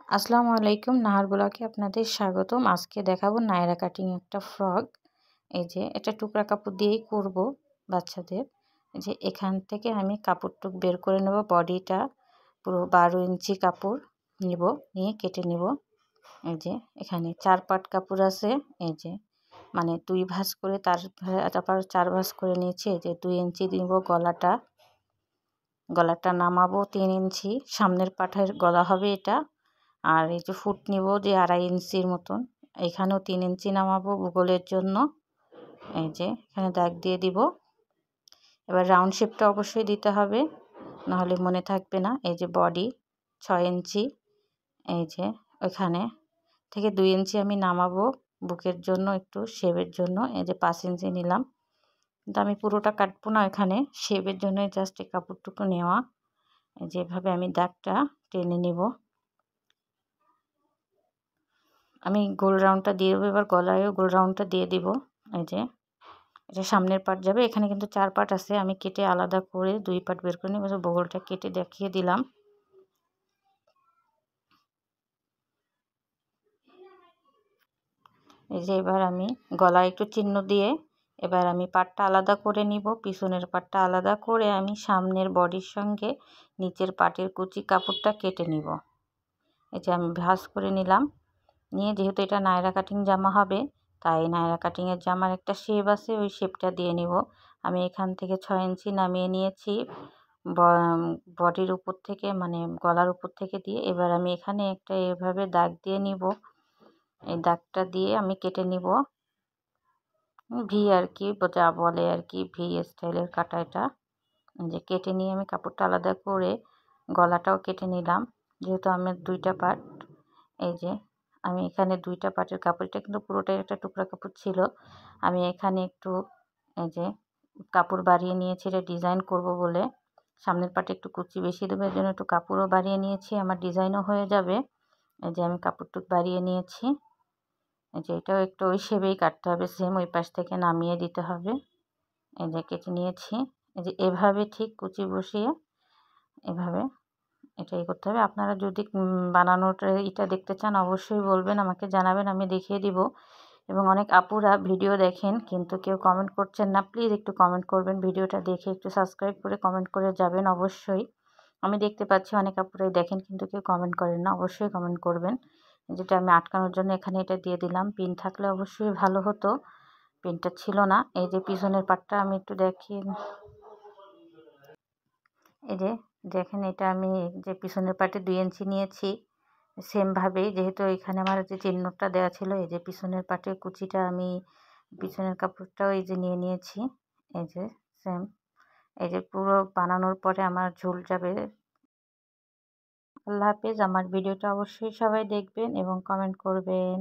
আসসালামু আলাইকুম, নাহার ব্লগে আপনাদের স্বাগতম। আজকে দেখাবো নায়রা কাটিং একটা ফ্রক। এই যে এটা টুকরা কাপড় দিয়েই করব বাচ্চাদের। এই যে এখান থেকে আমি কাপড়টুক বের করে নেব, বডিটা পুরো 12 ইঞ্চি কাপড় নিব, নিয়ে কেটে নেব। এই যে এখানে 4 পাট কাপড় আছে, এই যে মানে 2 ভাঁজ করে তারপর 4 ভাঁজ করে নিয়েছি। এই যে 2 ইঞ্চি দিব গলাটা নামাবো 3 ইঞ্চি, সামনের পাটের গলা হবে এটা। আর এই যে ফুট নিব যে 2.5 ইঞ্চির মতন, এখানেও 3 ইঞ্চি নামাবো ভূগোলের জন্য। এই যে এখানে দাগ দিয়ে দিব। এবার রাউন্ড শেপটা অবশ্যই দিতে হবে, নাহলে মনে থাকবে না। এই যে বডি 6 ইঞ্চি, এই যে ওখানে থেকে 2 ইঞ্চি আমি নামাবো বুকের জন্য, একটু শেপের জন্য। এই যে 5 ইঞ্চি নিলাম, কিন্তু আমি পুরোটা কাটবো না, এখানে শেপের জন্য জাস্ট এই কাপড়টুকু নেওয়া। যেভাবে আমি দাগটা টেনে নিব। আমি গোল রাউন্ডটা দিয়ে দেবো, এবার গলায়ও গোল রাউন্ডটা দিয়ে দিব। এই যে এটা সামনের পার্ট যাবে, এখানে কিন্তু 4 পার্ট আছে, আমি কেটে আলাদা করে 2 পার্ট বের করে নিব। বগলটা কেটে দেখিয়ে দিলাম। এই যে এবার আমি গলায় একটু চিহ্ন দিয়ে এবার আমি পার্টটা আলাদা করে নিব। পিছনের পার্টটা আলাদা করে আমি সামনের বডির সঙ্গে নিচের পাটের কুচি কাপড়টা কেটে নিব। এই যে আমি ভাঁজ করে নিলাম, নিয়ে যেহেতু এটা নায়রা কাটিং জামা হবে, তাই নায়রা কাটিংয়ের জামার একটা শেপ আছে, ওই শেপটা দিয়ে নিব। আমি এখান থেকে 6 ইঞ্চি নামিয়ে নিয়েছি বডির উপর থেকে, মানে গলার উপর থেকে দিয়ে। এবার আমি এখানে একটা এভাবে দাগ দিয়ে নিব। এই দাগটা দিয়ে আমি কেটে নিব ভি আর কি, যা বলে আর কি, ভি স্টাইলের কাটা এটা। যে কেটে নিয়ে আমি কাপড়টা আলাদা করে গলাটাও কেটে নিলাম, যেহেতু আমার 2টা পার্ট। এই যে আমি এখানে 2টা পার্টের কাপড়টা কিন্তু পুরোটাই একটা টুকরা কাপড় ছিল। আমি এখানে একটু এই যে কাপড় বাড়িয়ে নিয়েছি, এটা ডিজাইন করব বলে। সামনের পাটে একটু কুচি বেশি দেবো, এর জন্য একটু কাপড়ও বাড়িয়ে নিয়েছি, আমার ডিজাইনও হয়ে যাবে। এই যে আমি কাপড়টুক বাড়িয়ে নিয়েছি। এই যে এটাও একটু ওই শেপেই কাটতে হবে, সেম ওই পাশ থেকে নামিয়ে দিতে হবে। এই যে কেটে নিয়েছি। এই যে এভাবে ঠিক কুচি বসিয়ে এভাবে এটাই করতে হবে। আপনারা যদি বানানোটা এটা দেখতে চান অবশ্যই বলবেন, আমাকে জানাবেন, আমি দেখিয়ে দিব। এবং অনেক আপুরা ভিডিও দেখেন কিন্তু কেউ কমেন্ট করছেন না, প্লিজ একটু কমেন্ট করবেন। ভিডিওটা দেখে একটু সাবস্ক্রাইব করে কমেন্ট করে যাবেন অবশ্যই। আমি দেখতে পাচ্ছি অনেক আপুরাই দেখেন কিন্তু কেউ কমেন্ট করেন না, অবশ্যই কমেন্ট করবেন। যেটা আমি আটকানোর জন্য এখানে এটা দিয়ে দিলাম। পিন থাকলে অবশ্যই ভালো হতো, পিনটা ছিল না। এই যে পিছনের পাটটা আমি একটু দেখিয়ে, এই যে দেখেন এটা আমি যে পিছনের পাটে 2 ইঞ্চি নিয়েছি, সেমভাবেই যেহেতু এখানে আমার যে চিহ্নটা দেওয়া ছিল। এই যে পিছনের পাটে কুচিটা আমি পিছনের কাপড়টাও এই যে নিয়ে নিয়েছি। এই যে সেম, এই যে পুরো বানানোর পরে আমার ঝুল যাবে। আল্লাহ হাফেজ। আমার ভিডিওটা অবশ্যই সবাই দেখবেন এবং কমেন্ট করবেন।